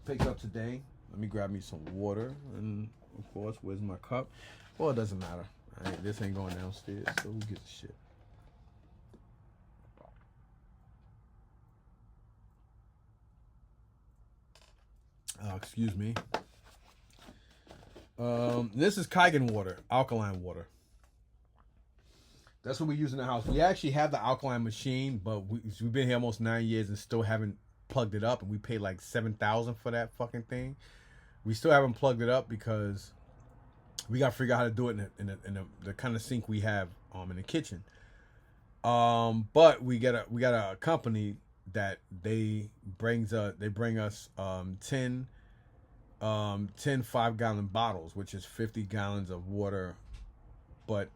picked up today. Let me grab me some water, and of course, where's my cup? Well, it doesn't matter. This ain't going downstairs, so who gives a shit? Excuse me. This is Kaigan water, alkaline water. That's what we use in the house. We actually have the alkaline machine, but we've been here almost 9 years and still haven't plugged it up. And we paid like $7,000 for that fucking thing. We still haven't plugged it up because we got to figure out how to do it in the kind of sink we have in the kitchen. But we got a company that they bring us 10 5-gallon bottles, which is 50 gallons of water, but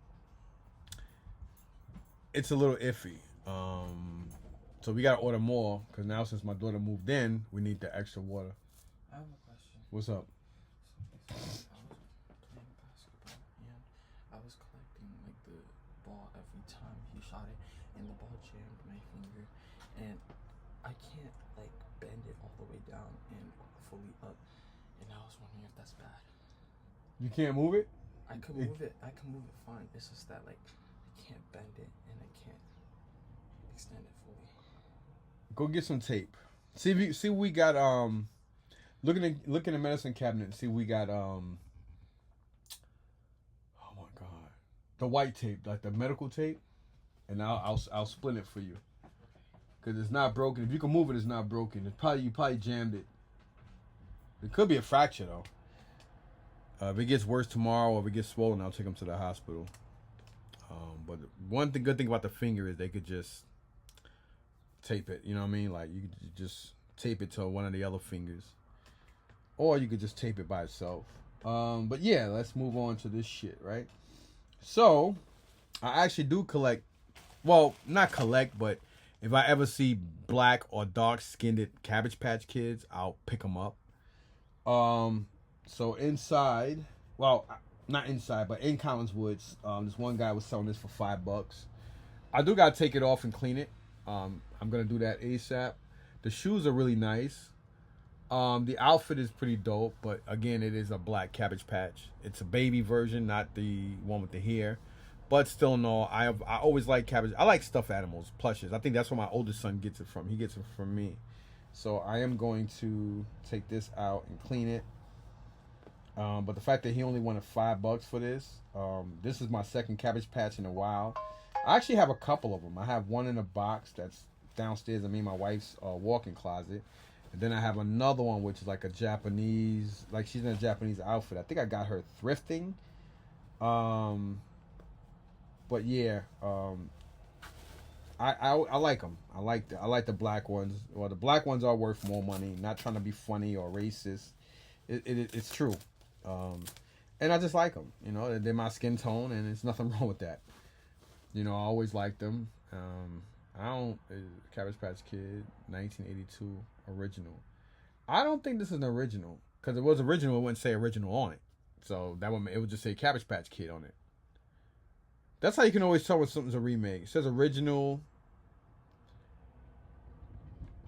it's a little iffy. So we gotta order more because now since my daughter moved in, we need the extra water. I have a question. What's up? I was playing basketball and I was collecting like the ball every time he shot it, and the ball jammed my finger, and I can't like bend it all the way down and fully up, and I was wondering if that's bad. You can't move it? I can move it. I can move it fine. It's just that like I can't bend it and I can't extend it fully. Go get some tape. See we got look in the medicine cabinet and see we got oh my god. the white tape, like the medical tape, and I'll splint it for you. Cause it's not broken. If you can move it, it's not broken. You probably jammed it. It could be a fracture though. If it gets worse tomorrow or if it gets swollen, I'll take him to the hospital. But good thing about the finger is they could just tape it. You know what I mean? Like you could just tape it to one of the other fingers, or you could just tape it by itself. But yeah, let's move on to this shit, right? So, I actually do collect. Well, not collect, but if I ever see black or dark-skinned Cabbage Patch Kids, I'll pick them up. So inside, well, not inside, but in Collingswood, this one guy was selling this for $5. I do gotta take it off and clean it. I'm gonna do that ASAP. The shoes are really nice. The outfit is pretty dope, but again, it is a black Cabbage Patch. It's a baby version, not the one with the hair. But still, no, I always like cabbage. I like stuffed animals, plushes. I think that's where my oldest son gets it from. He gets it from me. So I am going to take this out and clean it. But the fact that he only wanted $5 for this, this is my second Cabbage Patch in a while. I actually have a couple of them. I have one in a box that's downstairs in me and my wife's walk-in closet. And then I have another one which is like a Japanese, like she's in a Japanese outfit. I think I got her thrifting. But yeah, I like them. I like the black ones. Well, the black ones are worth more money. Not trying to be funny or racist. It's true. And I just like them. You know, they're my skin tone, and there's nothing wrong with that. You know, I always liked them. Cabbage Patch Kid, 1982 original. I don't think this is an original, because if it was original, it wouldn't say original on it. So it would just say Cabbage Patch Kid on it. That's how you can always tell when something's a remake. It says original.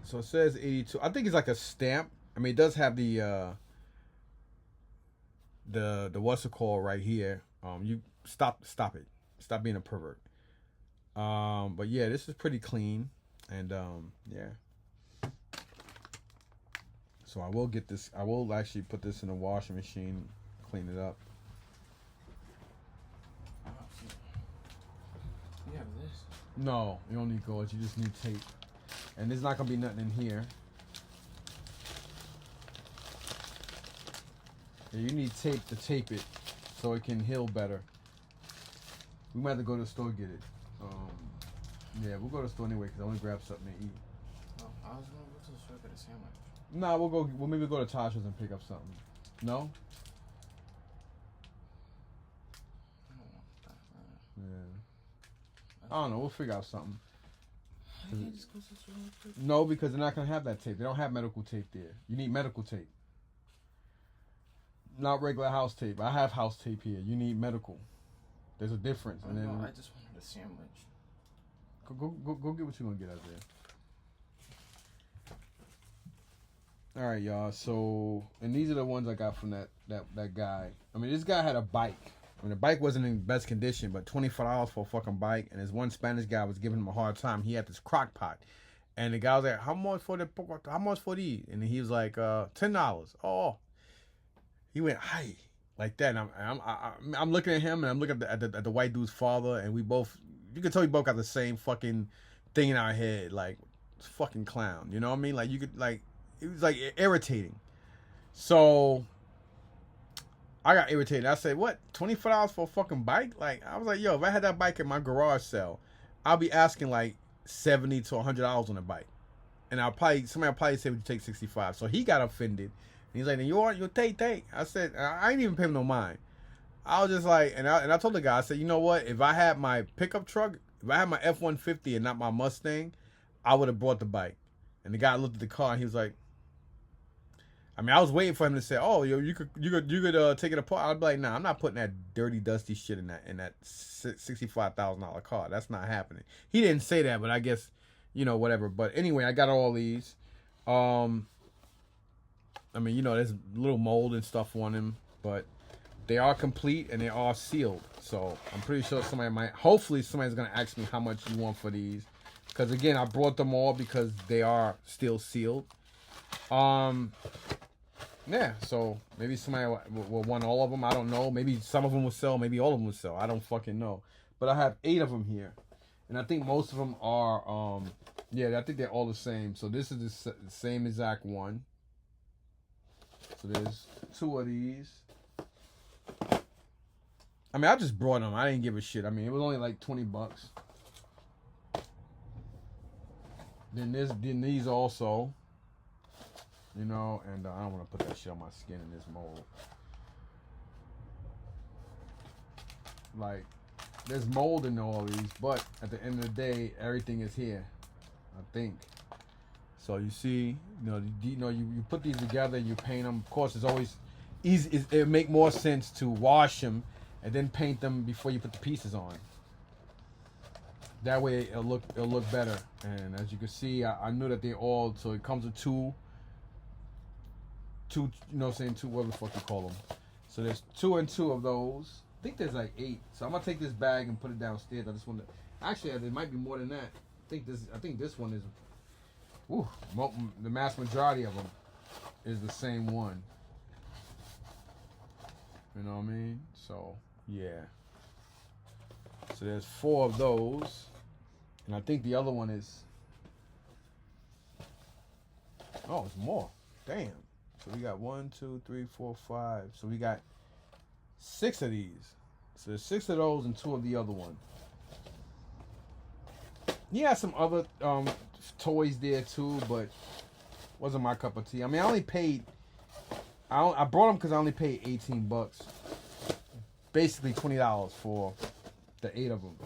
So it says 82. I think it's like a stamp. I mean, it does have the what's it called right here. You stop it. Stop being a pervert. But yeah, this is pretty clean, and yeah. So I will get this. I will actually put this in the washing machine, clean it up. You have this? No, you don't need gauze. You just need tape, and there's not gonna be nothing in here. Yeah, you need tape to tape it so it can heal better. We might have to go to the store to get it. Yeah, we'll go to the store anyway because I want to grab something to eat. Oh, I was gonna go to the store to get a sandwich. Nah, we'll maybe go to Tasha's and pick up something. No? I don't want that. Yeah. I don't know. We'll figure out something. I can't just go to the store real quick. No, because they're not gonna have that tape. They don't have medical tape there. You need medical tape. Not regular house tape. I have house tape here. You need medical. There's a difference. Oh, and then no, I just wanted a sandwich. Go get what you're gonna get out there. All right, y'all. So, and these are the ones I got from that guy. I mean, this guy had a bike. I mean, the bike wasn't in best condition, but $25 for a fucking bike. And this one Spanish guy was giving him a hard time. He had this crock pot, and the guy was like, "How much for these?" And he was like, $10. Oh, he went, "Hi." Like that, and I'm looking at him, and I'm looking at the white dude's father, and you can tell we both got the same fucking thing in our head, like fucking clown. You know what I mean? Like you could it was like irritating. So I got irritated. I said, "What? $25 for a fucking bike?" Like I was like, "Yo, if I had that bike in my garage sale, I'll be asking like $70 to $100 on a bike, and somebody will probably say, 'Would you take 65?'" So he got offended. He's like, "You take." I said, I ain't even paying no mind. I was just like, and I told the guy, I said, "You know what? If I had my pickup truck, if I had my F-150 and not my Mustang, I would have bought the bike." And the guy looked at the car and he was like, I mean, I was waiting for him to say, "Oh, yo, you could take it apart." I'd be like, "Nah, I'm not putting that dirty, dusty shit in that $65,000 car. That's not happening." He didn't say that, but I guess, whatever. But anyway, I got all these. I mean, there's a little mold and stuff on them, but they are complete and they are sealed. So I'm pretty sure hopefully somebody's going to ask me how much you want for these. Because again, I brought them all because they are still sealed. Yeah, so maybe somebody will want all of them. I don't know. Maybe some of them will sell. Maybe all of them will sell. I don't fucking know. But I have 8 of them here, and I think most of them are. Yeah, I think they're all the same. So this is the same exact one. So there's 2 of these. I mean, I just brought them. I didn't give a shit. I mean, it was only like $20. Then these also. You know, and I don't want to put that shit on my skin in this mold. Like, there's mold in all these, but at the end of the day, everything is here, I think. So you see, you put these together and you paint them. Of course, it's always easy. It make more sense to wash them and then paint them before you put the pieces on. That way, it'll look better. And as you can see, I knew that they all. So it comes with two, you know what I'm saying, 2, whatever the fuck you call them. So there's 2 and 2 of those. I think there's like 8. So I'm gonna take this bag and put it downstairs. I just want to. Actually, there might be more than that. I think this one is. Woo, the mass majority of them is the same one. You know what I mean? So yeah. So there's 4 of those, and I think the other one is. Oh, it's more. Damn. So we got 1, 2, 3, 4, 5. So we got 6 of these. So there's 6 of those and 2 of the other one. He had some other toys there too, but wasn't my cup of tea. I mean, I only paid. I brought them because I only paid $18. Basically $20 for the 8 of them.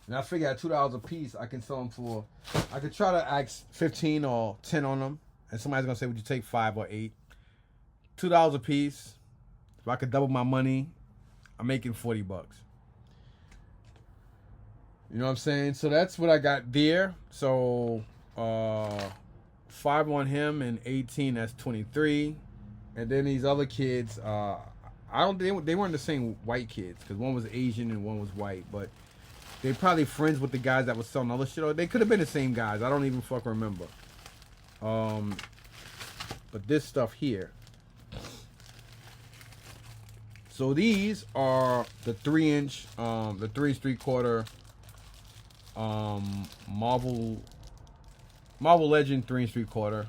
And I figured at $2 a piece, I can sell them for. I could try to ask 15 or 10 on them. And somebody's gonna say, "Would you take 5 or 8?" $2 a piece. If I could double my money, I'm making $40. You know what I'm saying? So that's what I got there. So 5 on him and 18. That's 23. And then these other kids, they weren't the same white kids because one was Asian and one was white, but they probably friends with the guys that was selling other shit. Or they could have been the same guys. I don't even fucking remember. But this stuff here. So these are the 3-inch, the 3 3/4 Marvel Legend 3 3/4.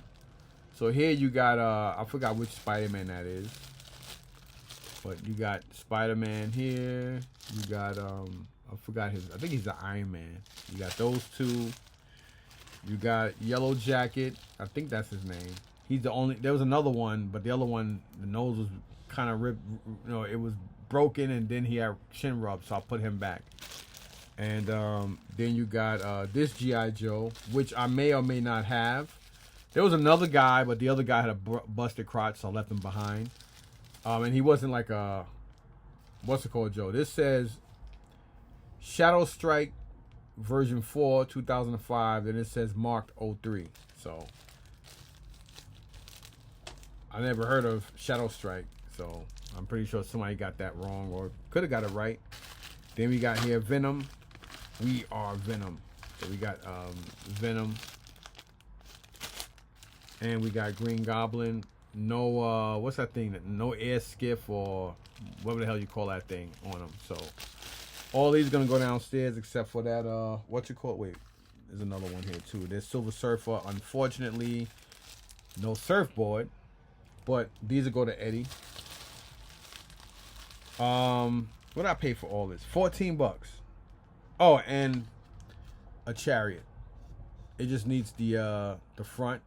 So here you got I forgot which Spider-Man that is, but you got Spider-Man here. You got I forgot his. I think he's the Iron Man. You got those 2. You got Yellow Jacket. I think that's his name. He's the only. There was another one, but the other one, the nose was kind of ripped. You know, it was broken, and then he had chin rub, so I put him back. And then you got this G.I. Joe, which I may or may not have. There was another guy, but the other guy had a busted crotch, so I left him behind. And he wasn't like a what's it called, Joe? This says Shadow Strike version 4 2005, and it says marked 03. So I never heard of Shadow Strike, so I'm pretty sure somebody got that wrong or could have got it right. Then we got here Venom. We are Venom. So we got Venom, and we got Green Goblin. No what's that thing? No air skiff or whatever the hell you call that thing on them. So all these gonna go downstairs except for that what you call it? Wait, there's another one here too. There's Silver Surfer. Unfortunately, no surfboard, but these will go to Eddie. What did I pay for all this? $14. Oh, and a chariot. It just needs the front.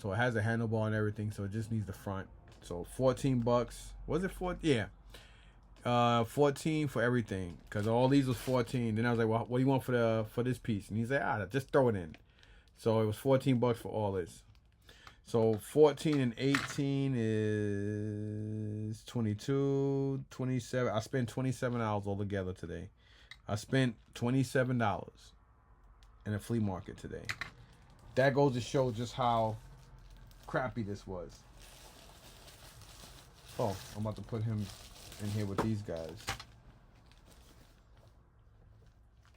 So it has a handlebar and everything, so it just needs the front. So $14. Was it 14? Yeah. 14 for everything, because all these was 14. Then I was like, well, what do you want for this piece? And he's like, just throw it in. So it was $14 for all this. So 14 and 18 is 22, 27. I spent $27 altogether today. I spent $27 in a flea market today. That goes to show just how crappy this was. Oh, I'm about to put him in here with these guys.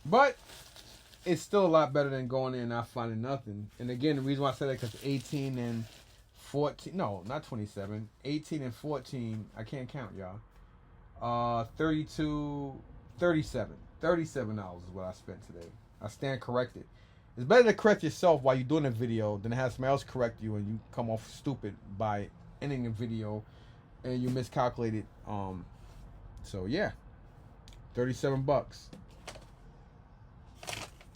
But it's still a lot better than going in and not finding nothing. And again, the reason why I said that because 18 and 14, no, not 27, 18 and 14, I can't count, y'all. 32, 37. $37 is what I spent today. I stand corrected. It's better to correct yourself while you're doing a video than to have somebody else correct you and you come off stupid by ending a video and you miscalculated. So yeah, $37.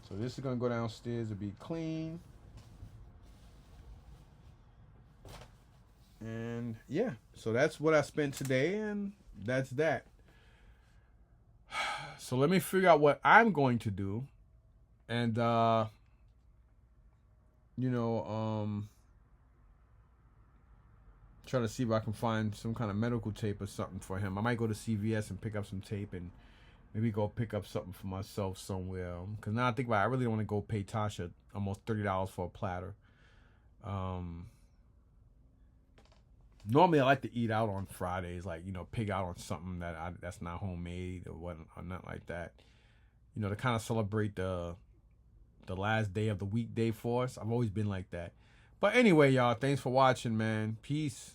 So this is gonna go downstairs to be clean. And yeah, so that's what I spent today, and that's that. So let me figure out what I'm going to do, and try to see if I can find some kind of medical tape or something for him. I might go to CVS and pick up some tape and maybe go pick up something for myself somewhere. Because now I think about it, I really don't want to go pay Tasha almost $30 for a platter. Normally I like to eat out on Fridays, like, pig out on something that's not homemade or nothing like that. To kind of celebrate the last day of the weekday for us. I've always been like that. But anyway, y'all, thanks for watching, man. Peace.